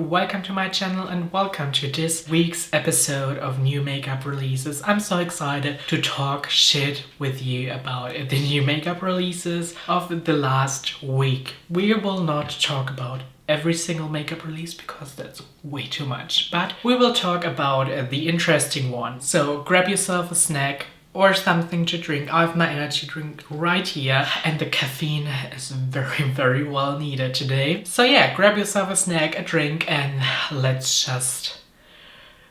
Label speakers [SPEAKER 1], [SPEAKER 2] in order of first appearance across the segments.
[SPEAKER 1] welcome to my channel and welcome to this week's episode of new makeup releases. I'm so excited to talk shit with you about the new makeup releases of the last week. We will not talk about every single makeup release because that's way too much, but we will talk about the interesting one. So grab yourself a snack or something to drink. I have my energy drink right here and the caffeine is very well needed today. So yeah, grab yourself a snack, a drink, and let's just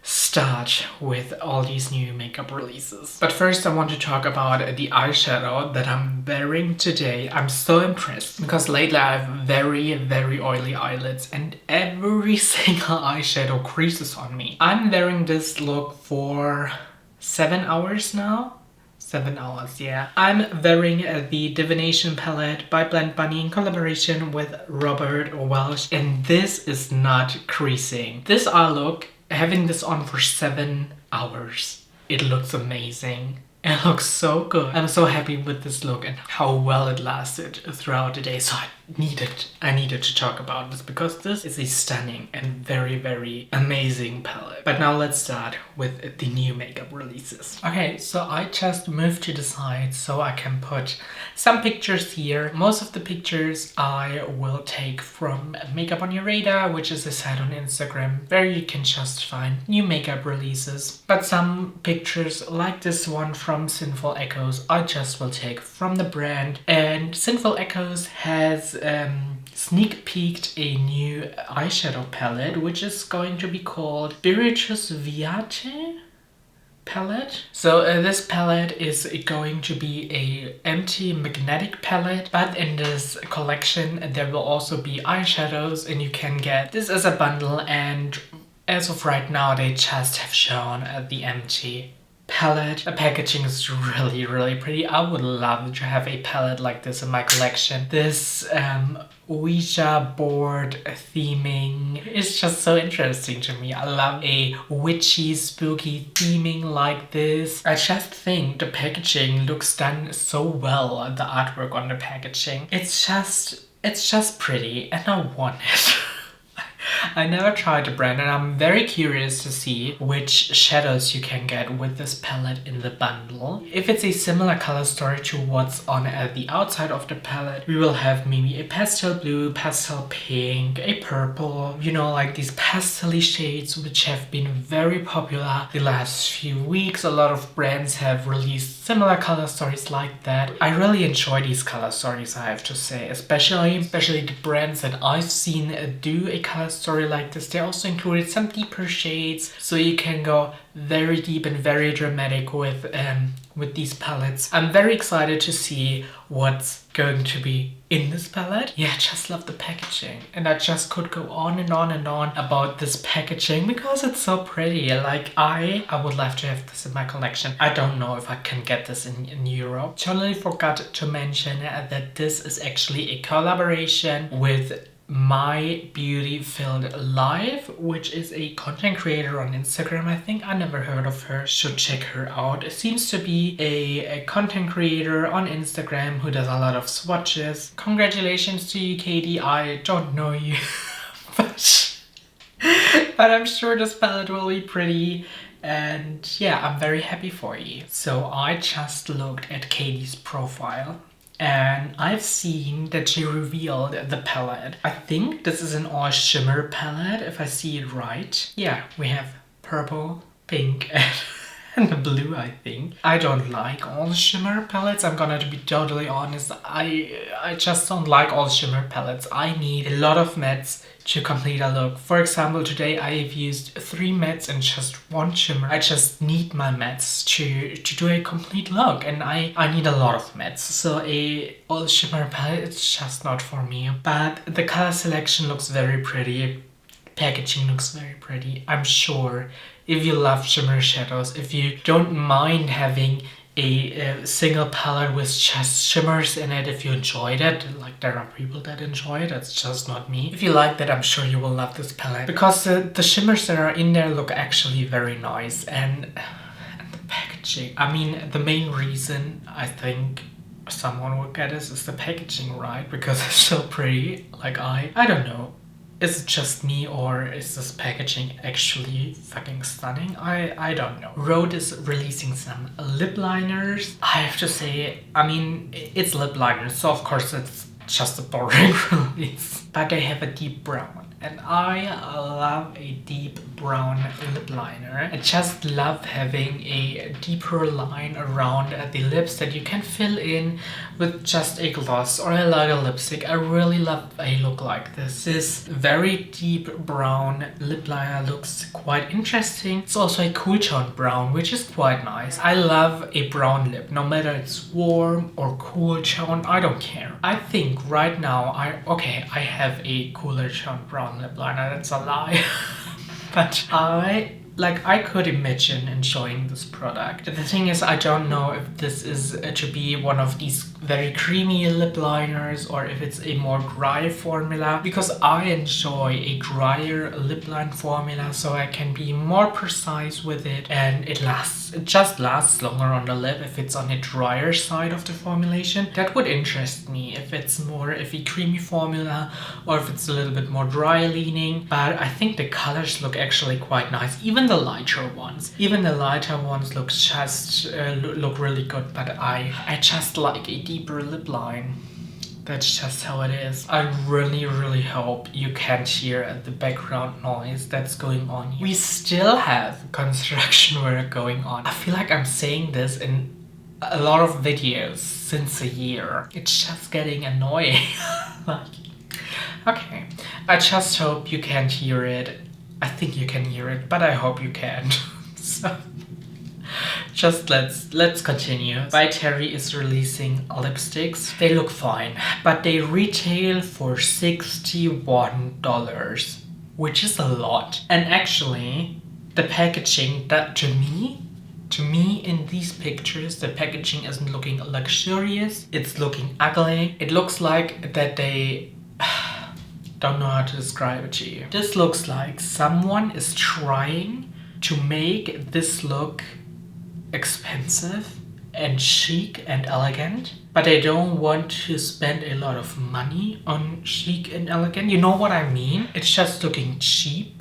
[SPEAKER 1] start with all these new makeup releases. But first I want to talk about the eyeshadow that I'm wearing today. I'm so impressed because lately I have very oily eyelids and every single eyeshadow creases on me. I'm wearing this look for 7 hours now. 7 hours, yeah. I'm wearing the Divination palette by Blend Bunny in collaboration with Robert Welsh, and this is not creasing. This eye look, having this on for 7 hours, it looks amazing. It looks so good. I'm so happy with this look and how well it lasted throughout the day. So I needed to talk about this because this is a stunning and very amazing palette. But now let's start with the new makeup releases. Okay, so I just moved to the side so I can put some pictures here. Most of the pictures I will take from Makeup on Your Radar, which is a site on Instagram where you can just find new makeup releases. But some pictures like this one from Sinful Echoes I just will take from the brand. And Sinful Echoes has sneak peeked a new eyeshadow palette which is going to be called Spiritus Vitae Palette. So this palette is going to be a empty magnetic palette, but in this collection there will also be eyeshadows and you can get this as a bundle, and as of right now they just have shown the empty palette. The packaging is really pretty. I would love to have a palette like this in my collection. This Ouija board theming is just so interesting to me. I love a witchy, spooky theming like this. I just think the packaging looks done so well, the artwork on the packaging. It's just pretty and I want it. I never tried the brand and I'm very curious to see which shadows you can get with this palette in the bundle. If it's a similar color story to what's on the outside of the palette, we will have maybe a pastel blue, pastel pink, a purple, you know, like these pastel shades which have been very popular the last few weeks. A lot of brands have released similar color stories like that. I really enjoy these color stories, I have to say, especially the brands that I've seen do a color story like this. They also included some deeper shades, so you can go very deep and very dramatic with these palettes. I'm very excited to see what's going to be in this palette. Yeah, I just love the packaging and I just could go on and on about this packaging because it's so pretty. Like I would love to have this in my collection. I don't know if I can get this in Europe. Totally forgot to mention that this is actually a collaboration with My Beauty Filled Life, which is a content creator on Instagram. I think I never heard of her. Should check her out. It seems to be a content creator on Instagram who does a lot of swatches. Congratulations to you, Katie. I don't know you, but I'm sure this palette will be pretty. And yeah, I'm very happy for you. So I just looked at Katie's profile and I've seen that she revealed the palette. I think this is an all shimmer palette, if I see it right. Yeah, we have purple, pink, and the blue, I think. I don't like all shimmer palettes. I'm gonna be totally honest. I just don't like all shimmer palettes. I need a lot of mattes to complete a look. For example, today I have used 3 mattes and just 1 shimmer. I just need my mattes to do a complete look, and I need a lot of mattes. So a all shimmer palette, it's just not for me. But the color selection looks very pretty. Packaging looks very pretty. I'm sure if you love shimmer shadows, if you don't mind having a single palette with just shimmers in it, if you enjoyed it, like there are people that enjoy it, that's just not me. If you like that, I'm sure you will love this palette because the shimmers that are in there look actually very nice, and the packaging. I mean, the main reason I think someone would get this is the packaging, right? Because it's so pretty. Like I don't know. Is it just me, or is this packaging actually fucking stunning? I don't know. Rhode is releasing some lip liners. I have to say, I mean, it's lip liners, so of course it's just a boring release. But they have a deep brown. And I love a deep brown lip liner. I just love having a deeper line around the lips that you can fill in with just a gloss or a lighter lipstick. I really love a look like this. This very deep brown lip liner looks quite interesting. It's also a cool tone brown, which is quite nice. I love a brown lip, no matter it's warm or cool tone, I don't care. I think right now, I have a cooler tone brown lip liner, that's a lie. But I could imagine enjoying this product. The thing is, I don't know if this is to be one of these very creamy lip liners or if it's a more dry formula, because I enjoy a drier lip line formula so I can be more precise with it, and it just lasts longer on the lip if it's on the drier side of the formulation. That would interest me if it's more of a creamy formula or if it's a little bit more dry leaning. But I think the colors look actually quite nice, even the lighter ones. Even the lighter ones look really good, but I just like a deeper lip line. That's just how it is. I really hope you can't hear the background noise that's going on here. We still have construction work going on. I feel like I'm saying this in a lot of videos since a year. It's just getting annoying. Okay, I just hope you can't hear it. I think you can hear it, but I hope you can. So just let's continue. By Terry is releasing lipsticks. They look fine, but they retail for $61, which is a lot. And actually, the packaging, that to me in these pictures, the packaging isn't looking luxurious. It's looking ugly. It looks like that they don't know how to describe it to you. This looks like someone is trying to make this look expensive and chic and elegant, but they don't want to spend a lot of money on chic and elegant. You know what I mean? It's just looking cheap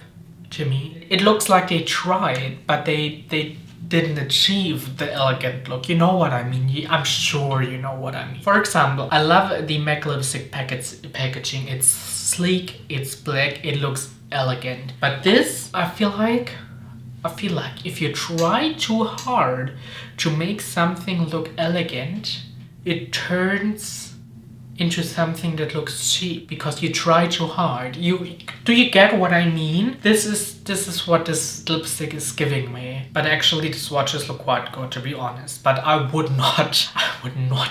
[SPEAKER 1] to me. It looks like they tried, but they didn't achieve the elegant look. You know what I mean? I'm sure you know what I mean. For example, I love the MAC lipstick packaging. It's sleek, it's black, it looks elegant. But this, I feel like if you try too hard to make something look elegant, it turns into something that looks cheap because you try too hard. Do you get what I mean? This is what this lipstick is giving me. But actually the swatches look quite good, to be honest. But I would not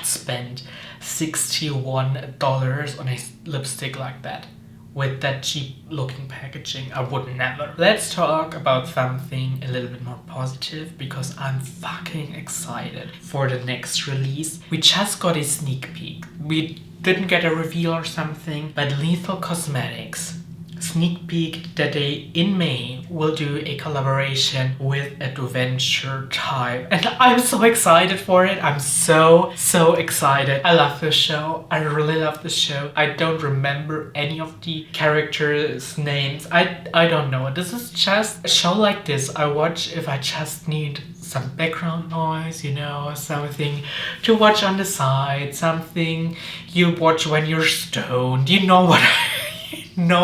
[SPEAKER 1] spend $61 on a lipstick like that. With that cheap looking packaging, I would never. Let's talk about something a little bit more positive, because I'm fucking excited for the next release. We just got a sneak peek. We didn't get a reveal or something, but Lethal Cosmetics sneak peek that they in May will do a collaboration with Adventure Time, and I'm so excited for it. I'm so excited. I love this show. I really love this show. I don't remember any of the characters' names. I don't know. This is just a show like this I watch if I just need some background noise, you know, something to watch on the side, something you watch when you're stoned. You know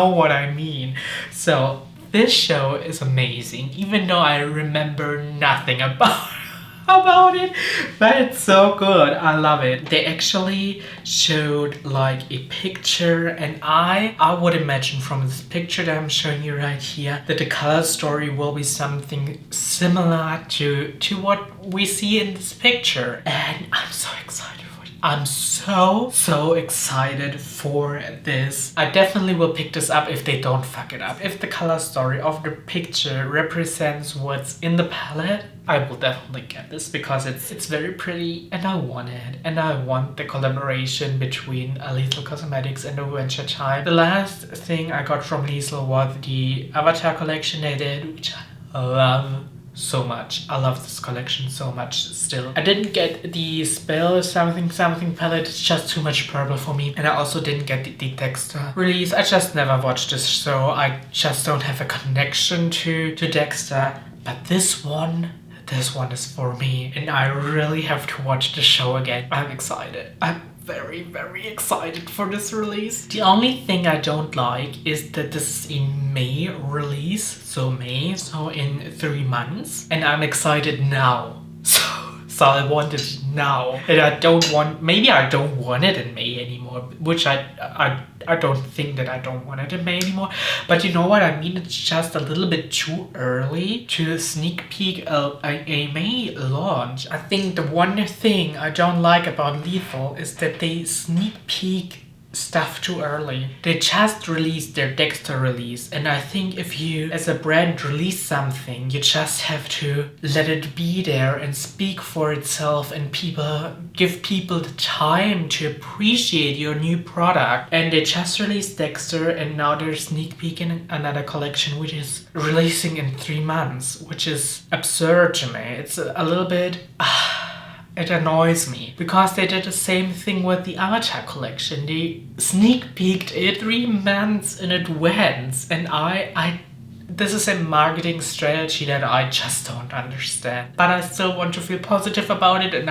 [SPEAKER 1] what I mean. So this show is amazing, even though I remember nothing about it, but it's so good. I love it. They actually showed like a picture, and I would imagine from this picture that I'm showing you right here that the color story will be something similar to what we see in this picture, and I'm so excited. I'm so excited for this. I definitely will pick this up if they don't fuck it up. If the color story of the picture represents what's in the palette, I will definitely get this because it's very pretty and I want it. And I want the collaboration between Lethal Cosmetics and Adventure Time. The last thing I got from Lethal was the Avatar collection they did, which I love so much. I love this collection so much still. I didn't get the Spell something palette. It's just too much purple for me. And I also didn't get the Dexter release. I just never watched this show. I just don't have a connection to Dexter. But this one is for me. And I really have to watch the show again. I'm excited. I'm very, very excited for this release. The only thing I don't like is that this is a May release. So in 3 months. And I'm excited now. So I want it now. And I don't want, maybe I don't want it in May anymore, which I don't think that I don't want it in May anymore. But you know what I mean? It's just a little bit too early to sneak peek a May launch. I think the one thing I don't like about Lethal is that they sneak peek stuff too early. They just released their Dexter release, and I think if you as a brand release something, you just have to let it be there and speak for itself, and give people the time to appreciate your new product. And they just released Dexter, and now they're sneak peeking another collection which is releasing in 3 months, which is absurd to me. It's a little bit it annoys me, because they did the same thing with the Avatar collection. They sneak peeked it 3 months in advance, and this is a marketing strategy that I just don't understand. But I still want to feel positive about it, and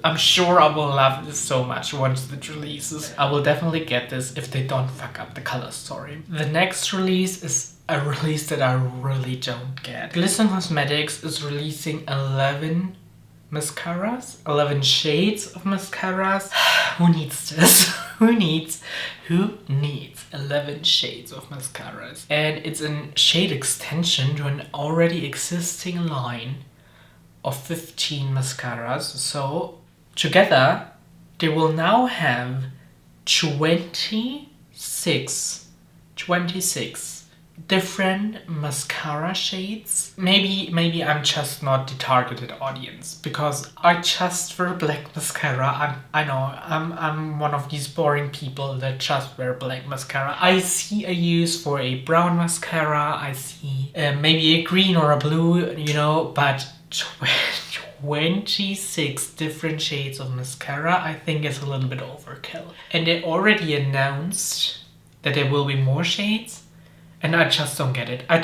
[SPEAKER 1] I'm sure I will love this so much once it releases. I will definitely get this if they don't fuck up the color story. The next release is a release that I really don't get. Glisten Cosmetics is releasing 11 mascaras, 11 shades of mascaras. Who needs this? Who needs 11 shades of mascaras? And it's a shade extension to an already existing line of 15 mascaras. So together they will now have 26 different mascara shades. Maybe I'm just not the targeted audience, because I just wear black mascara. I know I'm one of these boring people that just wear black mascara. I see a use for a brown mascara. I see maybe a green or a blue, you know, but 26 different shades of mascara I think is a little bit overkill. And they already announced that there will be more shades. And I just don't get it. I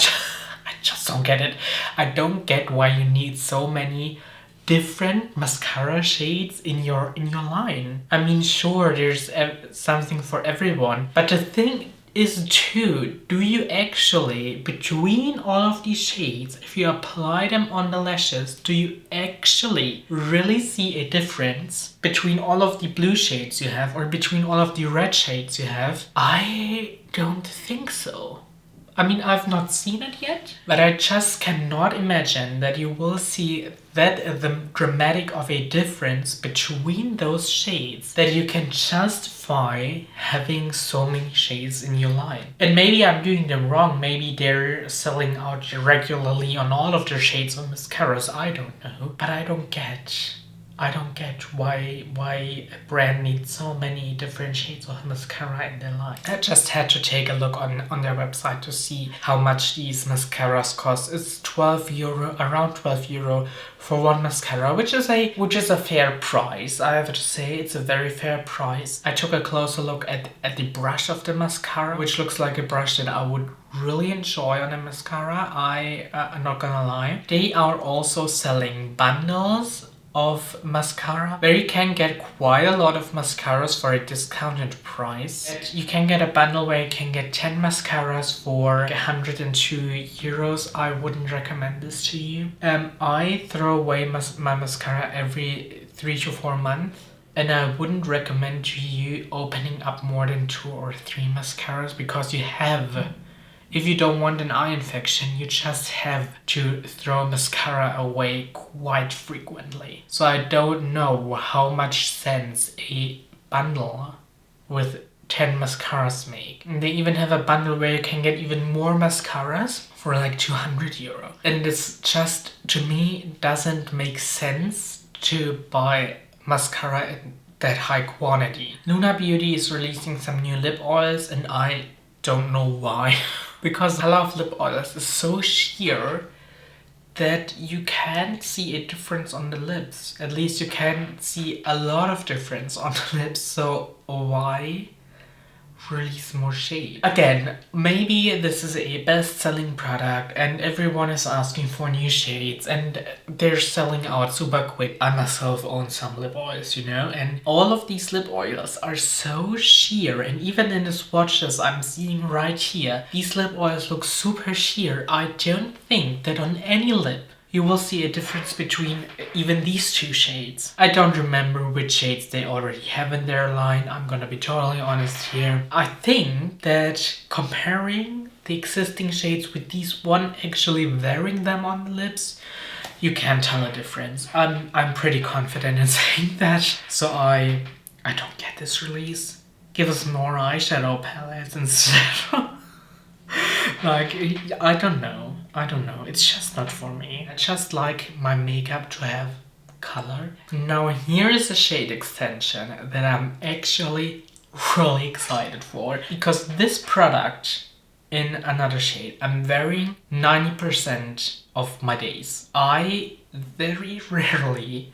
[SPEAKER 1] just don't get it. I don't get why you need so many different mascara shades in your line. I mean, sure, there's something for everyone. But the thing is too, do you actually, between all of these shades, if you apply them on the lashes, do you actually really see a difference between all of the blue shades you have or between all of the red shades you have? I don't think so. I mean, I've not seen it yet, but I just cannot imagine that you will see the dramatic of a difference between those shades that you can justify having so many shades in your line. And maybe I'm doing them wrong. Maybe they're selling out regularly on all of their shades of mascaras. I don't know, but I don't get why a brand needs so many different shades of mascara in their line. I just had to take a look on their website to see how much these mascaras cost. It's €12, around €12 for one mascara, which is a fair price. I have to say, it's a very fair price. I took a closer look at the brush of the mascara, which looks like a brush that I would really enjoy on a mascara. I'm not gonna lie. They are also selling bundles of mascara where you can get quite a lot of mascaras for a discounted price. You can get a bundle where you can get 10 mascaras for €102. I wouldn't recommend this to you. I throw away my mascara every 3 to 4 months, and I wouldn't recommend to you opening up more than 2 or 3 mascaras, because if you don't want an eye infection, you just have to throw mascara away quite frequently. So I don't know how much sense a bundle with 10 mascaras make. And they even have a bundle where you can get even more mascaras for like €200. And this just, to me, doesn't make sense to buy mascara in that high quantity. Lunar Beauty is releasing some new lip oils, and I don't know why. Because the color of lip oils is so sheer that you can't see a difference on the lips. At least you can see a lot of difference on the lips, so why release more shade? Again, maybe this is a best-selling product and everyone is asking for new shades and they're selling out super quick. I myself own some lip oils, you know, and all of these lip oils are so sheer, and even in the swatches I'm seeing right here, these lip oils look super sheer. I don't think that on any lip you will see a difference between even these two shades. I don't remember which shades they already have in their line, I'm gonna be totally honest here. I think that comparing the existing shades with these one, actually wearing them on the lips, you can't tell a difference. I'm pretty confident in saying that. So I don't get this release. Give us more eyeshadow palettes instead. Like, I don't know. It's just not for me. I just like my makeup to have color. Now here is a shade extension that I'm actually really excited for, because this product in another shade I'm wearing 90% of my days. I very rarely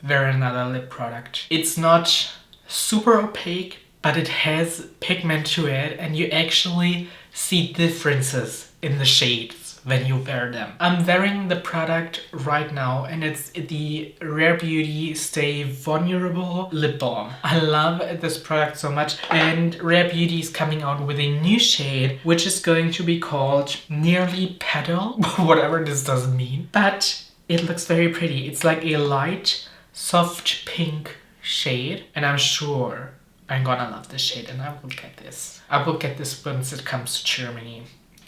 [SPEAKER 1] wear another lip product. It's not super opaque, but it has pigment to it and you actually see differences in the shades when you wear them. I'm wearing the product right now and it's the Rare Beauty Stay Vulnerable Lip Balm. I love this product so much, and Rare Beauty is coming out with a new shade which is going to be called Nearly Petal, whatever this does mean, but it looks very pretty. It's like a light soft pink shade and I'm sure I'm gonna love this shade and I will get this. I will get this once it comes to Germany,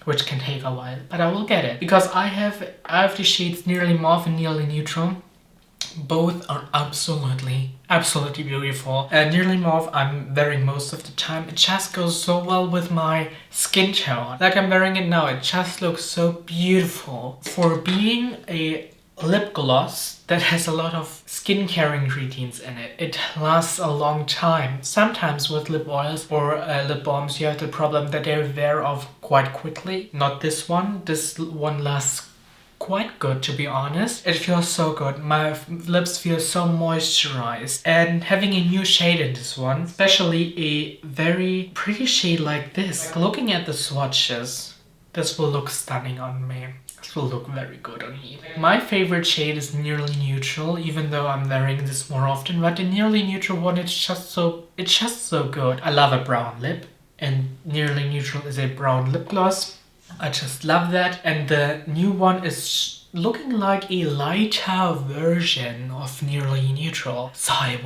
[SPEAKER 1] which can take a while, but I will get it because I have the shades Nearly Mauve and Nearly Neutral. Both are absolutely beautiful. Nearly Mauve I'm wearing most of the time. It just goes so well with my skin tone. Like I'm wearing it now, it just looks so beautiful. For being a lip gloss that has a lot of skincare ingredients in it, it lasts a long time. Sometimes with lip oils or lip balms you have the problem that they wear off quite quickly. Not this one. This one lasts quite good, to be honest. It feels so good. My lips feel so moisturized, and having a new shade in this one, especially a very pretty shade like this, like looking at the swatches, this will look stunning on me. This will look very good on me. My favorite shade is Nearly Neutral, even though I'm wearing this more often, but the Nearly Neutral one, it's just so good. I love a brown lip, and Nearly Neutral is a brown lip gloss. I just love that, and the new one is looking like a lighter version of Nearly Neutral. So I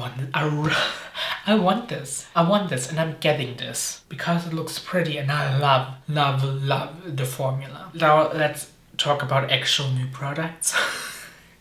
[SPEAKER 1] want this, and I'm getting this because it looks pretty and I love the formula. Now let's talk about actual new products.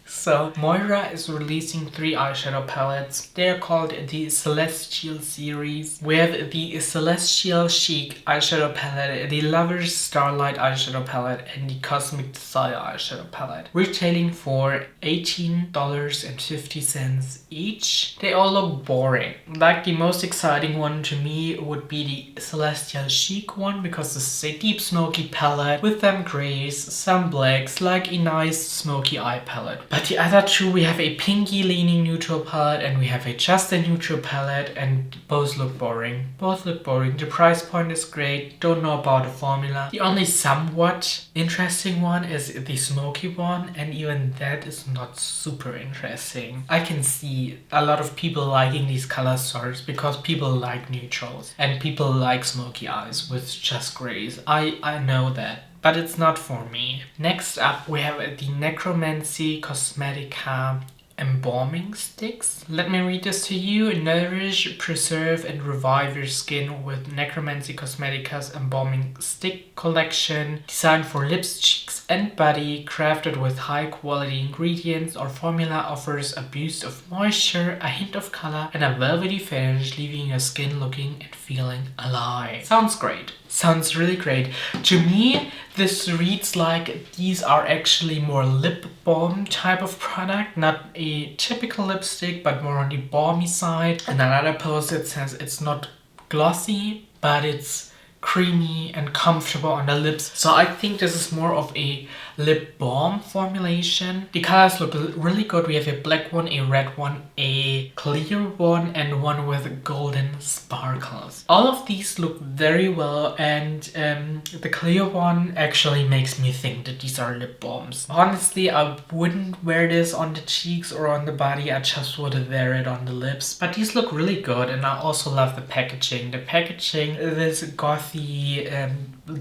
[SPEAKER 1] So Moira is releasing 3 eyeshadow palettes. They are called the Celestial series. We have the Celestial Chic eyeshadow palette, the Lovers Starlight eyeshadow palette, and the Cosmic Desire eyeshadow palette, retailing for $18.50 each. They all look boring. Like the most exciting one to me would be the Celestial Chic one, because this is a deep smoky palette with some grays, some blacks, like a nice smoky eye palette. But the other two, we have a pinky leaning neutral palette and we have a just a neutral palette, and both look boring. The price point is great, don't know about the formula. The only somewhat interesting one is the smoky one, and even that is not super interesting. I can see a lot of people liking these color stories because people like neutrals and people like smoky eyes with just grays. I know that, but it's not for me. Next up, we have the Necromancy Cosmetica Embalming Sticks. Let me read this to you. Nourish, preserve, and revive your skin with Necromancy Cosmetica's Embalming Stick Collection. Designed for lips, cheeks, and body. Crafted with high-quality ingredients, our formula offers a boost of moisture, a hint of color, and a velvety finish, leaving your skin looking and feeling alive. Sounds great. Sounds really great. To me, this reads like these are actually more lip balm type of product, not a typical lipstick, but more on the balmy side. And another post, it says it's not glossy, but it's creamy and comfortable on the lips. So I think this is more of a lip balm formulation. The colors look really good. We have a black one, a red one, a clear one, and one with golden sparkles. All of these look very well, and the clear one actually makes me think that these are lip balms. Honestly, I wouldn't wear this on the cheeks or on the body. I just would wear it on the lips. But these look really good, and I also love the packaging. The packaging, this gothy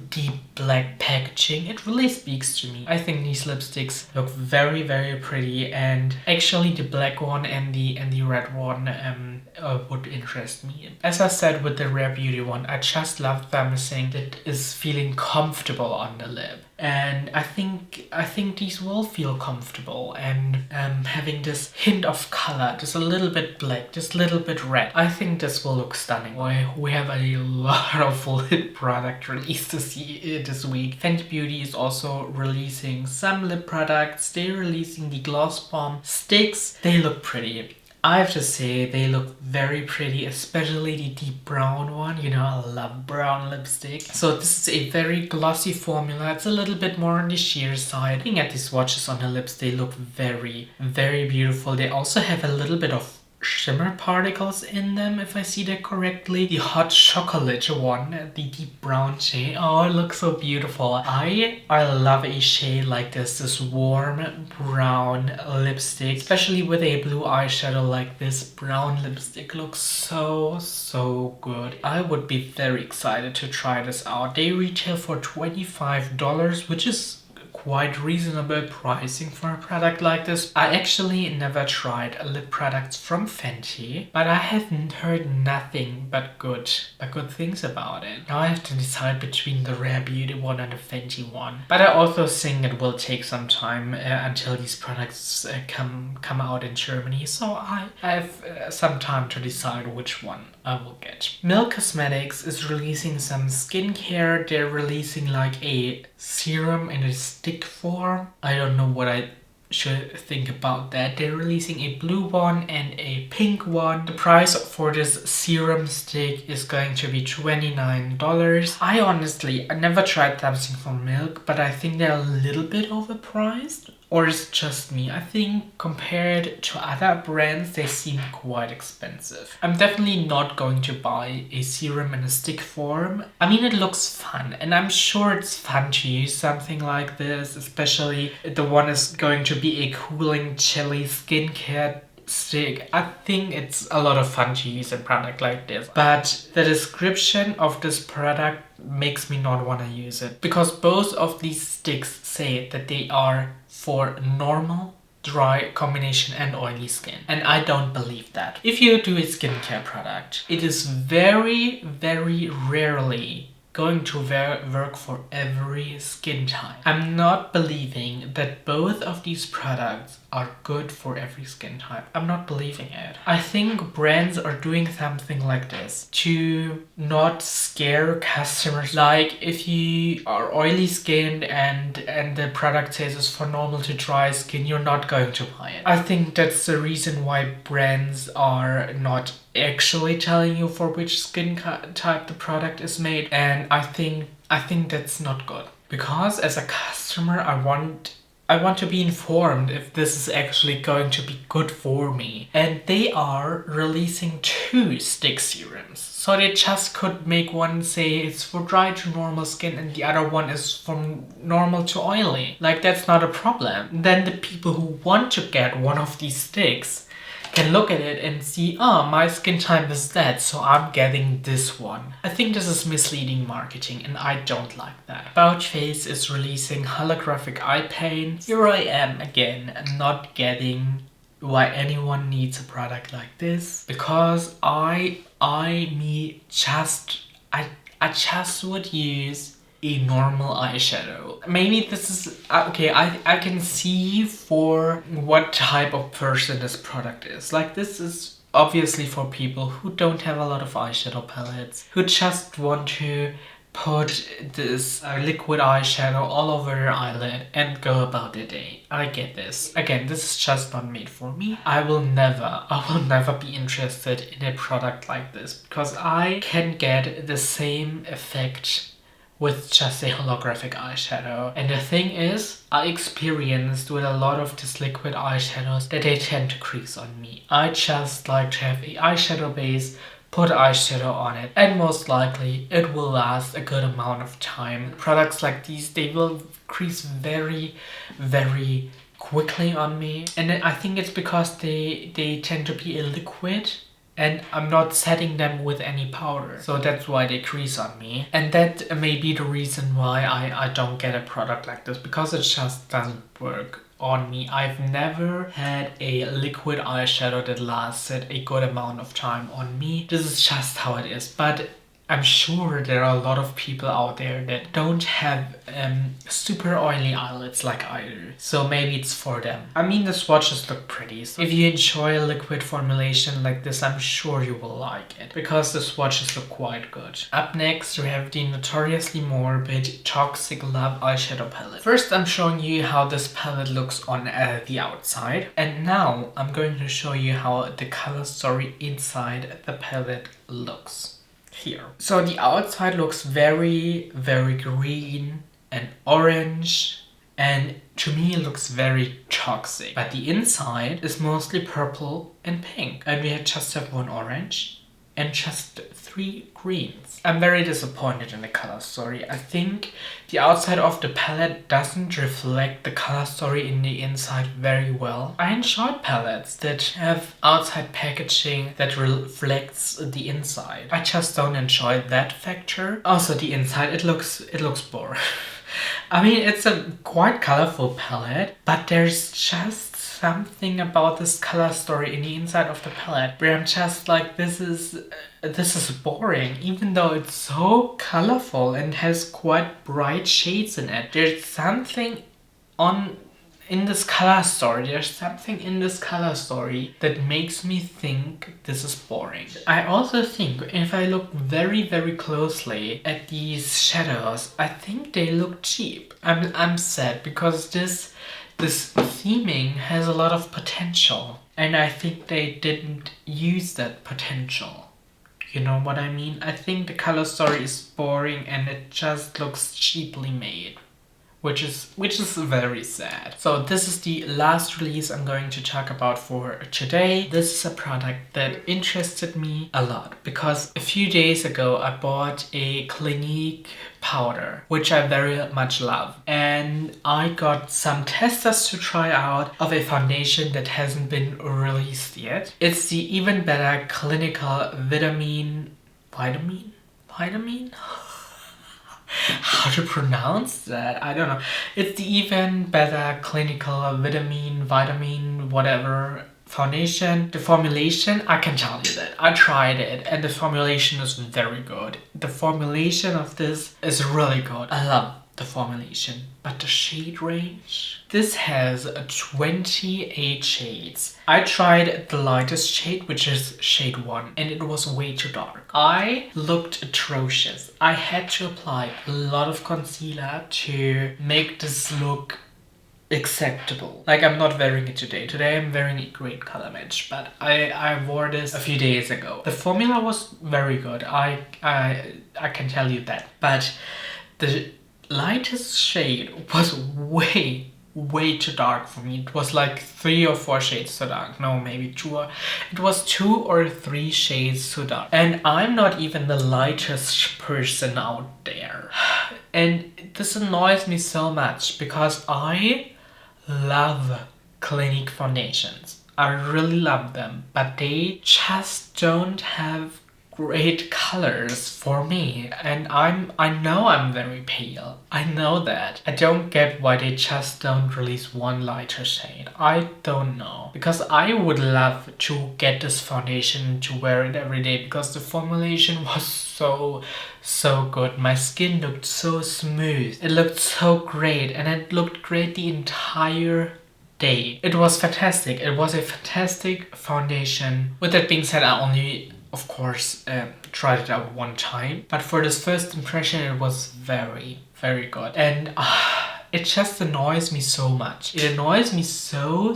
[SPEAKER 1] deep black packaging, it really speaks to me. I think these lipsticks look very, very pretty, and actually the black one and the red one would interest me. As I said with the Rare Beauty one, I just love something that is feeling comfortable on the lip. And I think these will feel comfortable, and having this hint of color, just a little bit black, just a little bit red. I think this will look stunning. We have a lot of lip product released this week. Fenty Beauty is also releasing some lip products. They're releasing the Gloss Balm Stix. They look pretty. I have to say, they look very pretty, especially the deep brown one. You know, I love brown lipstick. So this is a very glossy formula. It's a little bit more on the sheer side. Looking at these swatches on the lips, they look very, very beautiful. They also have a little bit of shimmer particles in them, if I see that correctly. The hot chocolate one, the deep brown shade, oh, it looks so beautiful. I love a shade like this warm brown lipstick, especially with a blue eyeshadow like this. Brown lipstick looks so good. I would be very excited to try this out. They retail for $25, which is quite reasonable pricing for a product like this. I actually never tried lip products from Fenty, but I haven't heard nothing but good things about it. Now I have to decide between the Rare Beauty one and the Fenty one. But I also think it will take some time until these products come out in Germany, so I have some time to decide which one I will get. Milk Cosmetics is releasing some skincare. They're releasing like a serum in a stick form. I don't know what I should think about that. They're releasing a blue one and a pink one. The price for this serum stick is going to be $29. I never tried something from Milk, but I think they're a little bit overpriced. Or is it just me? I think compared to other brands, they seem quite expensive. I'm definitely not going to buy a serum in a stick form. I mean, it looks fun, and I'm sure it's fun to use something like this, especially the one is going to be a cooling, chilly skincare stick. I think it's a lot of fun to use a product like this, but the description of this product makes me not want to use it, because both of these sticks say that they are for normal, dry, combination and oily skin, and I don't believe that. If you do a skincare product, it is very, very rarely going to work for every skin type. I'm not believing that both of these products are good for every skin type. I'm not believing it. I think brands are doing something like this to not scare customers. Like if you are oily skinned and the product says it's for normal to dry skin, you're not going to buy it. I think that's the reason why brands are not actually telling you for which skin type the product is made, and I think that's not good, because as a customer I want to be informed if this is actually going to be good for me. And they are releasing 2 stick serums, so they just could make one say it's for dry to normal skin and the other one is from normal to oily. Like, that's not a problem. Then the people who want to get one of these sticks can look at it and see, oh, my skin type is that, so I'm getting this one. I think this is misleading marketing, and I don't like that. About Face is releasing holographic eye paint. Here I am again, not getting why anyone needs a product like this, because I just would use a normal eyeshadow. Maybe this is okay, I can see for what type of person this product is. Like, this is obviously for people who don't have a lot of eyeshadow palettes, who just want to put this liquid eyeshadow all over your eyelid and go about the day. I get this. Again, this is just not made for me. I will never be interested in a product like this because I can get the same effect with just a holographic eyeshadow. And the thing is, I experienced with a lot of these liquid eyeshadows that they tend to crease on me. I just like to have a eyeshadow base, put eyeshadow on it, and most likely it will last a good amount of time. Products like these, they will crease very, very quickly on me. And I think it's because they tend to be a liquid and I'm not setting them with any powder. So that's why they crease on me. And that may be the reason why I don't get a product like this, because it just doesn't work on me. I've never had a liquid eyeshadow that lasted a good amount of time on me. This is just how it is. But I'm sure there are a lot of people out there that don't have super oily eyelids like I do. So maybe it's for them. I mean, the swatches look pretty. So if you enjoy a liquid formulation like this, I'm sure you will like it, because the swatches look quite good. Up next, we have the Notoriously Morbid Toxic Love Eyeshadow Palette. First, I'm showing you how this palette looks on the outside. And now I'm going to show you how the color story inside the palette looks. Here. So the outside looks very, very green and orange, and to me it looks very toxic. But the inside is mostly purple and pink, and we just have one orange and just 3 greens. I'm very disappointed in the color story. I think the outside of the palette doesn't reflect the color story in the inside very well. I enjoy palettes that have outside packaging that reflects the inside. I just don't enjoy that factor. Also the inside, it looks boring. I mean, it's a quite colorful palette, but there's just something about this color story in the inside of the palette where I'm just like, this is boring, even though it's so colorful and has quite bright shades in it. There's something in this color story. There's something in this color story that makes me think this is boring. I also think if I look very, very closely at these shadows, I think they look cheap. I'm sad because this theming has a lot of potential, and I think they didn't use that potential. You know what I mean? I think the color story is boring and it just looks cheaply made, which is very sad. So this is the last release I'm going to talk about for today. This is a product that interested me a lot because a few days ago I bought a Clinique powder, which I very much love, and I got some testers to try out of a foundation that hasn't been released yet. It's the Even Better Clinical Vitamin how to pronounce that? I don't know. It's the Even Better Clinical Vitamin whatever foundation. The formulation, I can tell you that I tried it and the formulation is very good. The formulation of this is really good. I love the formulation, but the shade range, this has 28 shades. I tried the lightest shade, which is shade 1, and it was way too dark. I looked atrocious. I had to apply a lot of concealer to make this look acceptable. Like, I'm not wearing it today. Today I'm wearing a great color match, but I wore this a few days ago. The formula was very good. I can tell you that. But the lightest shade was way too dark for me. It was like 3 or 4 shades too dark. No, maybe 2. It was 2 or 3 shades too dark. And I'm not even the lightest person out there. And this annoys me so much because I love Clinique foundations. I really love them, but they just don't have great colors for me, and I know I'm very pale. I know that. I don't get why they just don't release one lighter shade. I don't know, because I would love to get this foundation to wear it every day because the formulation was so good. My skin looked so smooth. It looked so great, and it looked great the entire day. It was fantastic. It was a fantastic foundation. With that being said, I only of course, tried it out one time. But for this first impression, it was very, very good. And it just annoys me so much. It annoys me so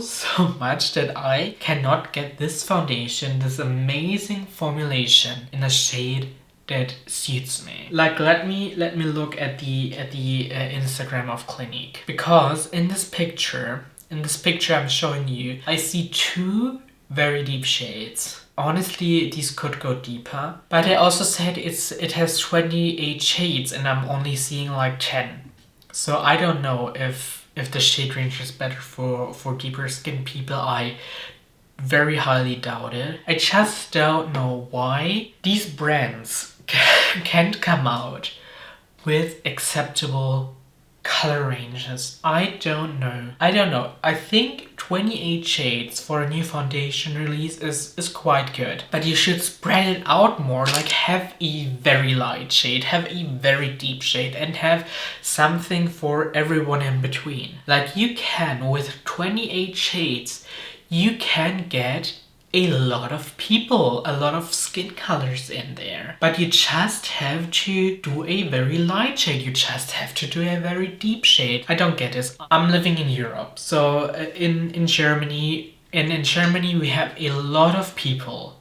[SPEAKER 1] much that I cannot get this foundation, this amazing formulation in a shade that suits me. Like, let me look at the Instagram of Clinique, because in this picture I'm showing you, I see 2 very deep shades. Honestly, these could go deeper, but they also said it has 28 shades and I'm only seeing like 10. So I don't know if the shade range is better for deeper skin people. I very highly doubt it. I just don't know why these brands can't come out with acceptable color ranges. I don't know. I think 28 shades for a new foundation release is quite good. But you should spread it out more, like have a very light shade, have a very deep shade, and have something for everyone in between. Like, you can, with 28 shades, you can get a lot of people, a lot of skin colors in there. But you just have to do a very light shade. You just have to do a very deep shade. I don't get this. I'm living in Europe. So in Germany, and in Germany we have a lot of people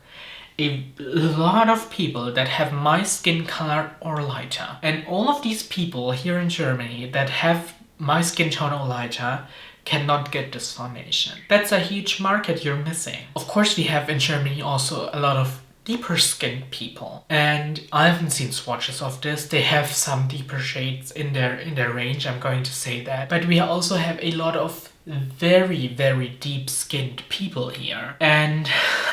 [SPEAKER 1] that have my skin color or lighter. And all of these people here in Germany that have my skin tone or lighter cannot get this foundation. That's a huge market you're missing. Of course, we have in Germany also a lot of deeper skinned people, and I haven't seen swatches of this. They have some deeper shades in their range, I'm going to say that. But we also have a lot of very, very deep skinned people here, and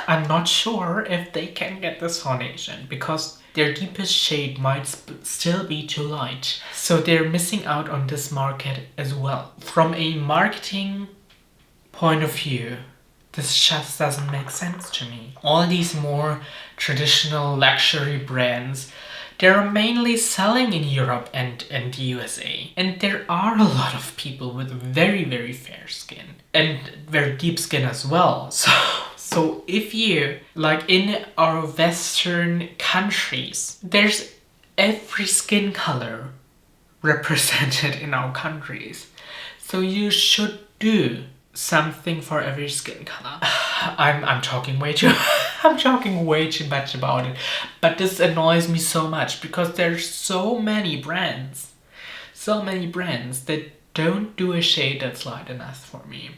[SPEAKER 1] I'm not sure if they can get this foundation because their deepest shade might still be too light. So they're missing out on this market as well. From a marketing point of view, this just doesn't make sense to me. All these more traditional luxury brands, they're mainly selling in Europe and the USA. And there are a lot of people with very, very fair skin and very deep skin as well. So if you, like in our Western countries, there's every skin color represented in our countries. So you should do something for every skin color. I'm talking way too much about it. But this annoys me so much because there's so many brands that don't do a shade that's light enough for me.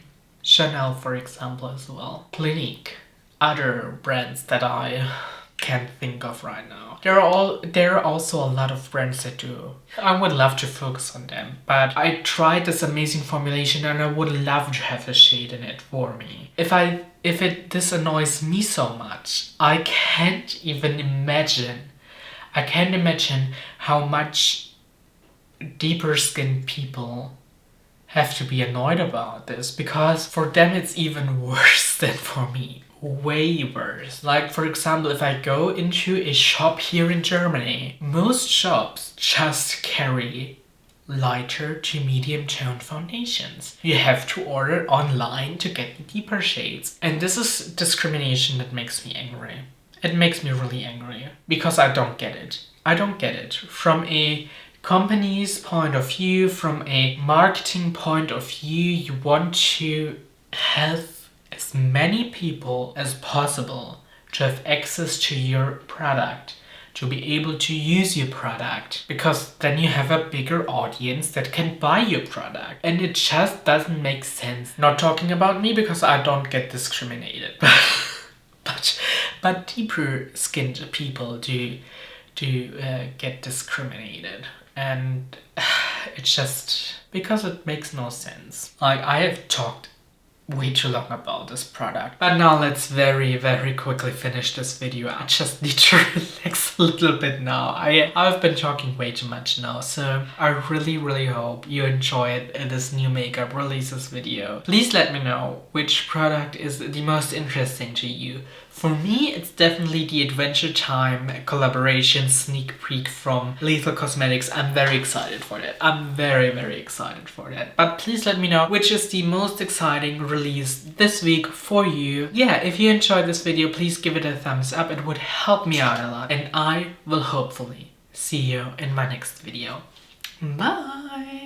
[SPEAKER 1] Chanel, for example, as well. Clinique. Other brands that I can't think of right now. There are also a lot of brands that do. I would love to focus on them, but I tried this amazing formulation and I would love to have a shade in it for me. This annoys me so much, I can't imagine how much deeper skinned people have to be annoyed about this, because for them it's even worse than for me. Way worse. Like, for example, if I go into a shop here in Germany, most shops just carry lighter to medium toned foundations. You have to order online to get the deeper shades. And this is discrimination that makes me angry. It makes me really angry because I don't get it. I don't get it. From a company's point of view, from a marketing point of view, you want to have as many people as possible to have access to your product, to be able to use your product, because then you have a bigger audience that can buy your product. And it just doesn't make sense. Not talking about me because I don't get discriminated, but deeper skinned people do get discriminated, and it's just because it makes no sense. Like, I have talked way too long about this product, but now let's very, very quickly finish this video. I just need to relax a little bit now. I've been talking way too much now, so I really hope you enjoyed this new makeup releases video. Please let me know which product is the most interesting to you. For me, it's definitely the Adventure Time collaboration sneak peek from Lethal Cosmetics. I'm very excited for that. I'm very excited for that. But please let me know which is the most exciting released this week for you. Yeah, if you enjoyed this video, please give it a thumbs up. It would help me out a lot. And I will hopefully see you in my next video. Bye!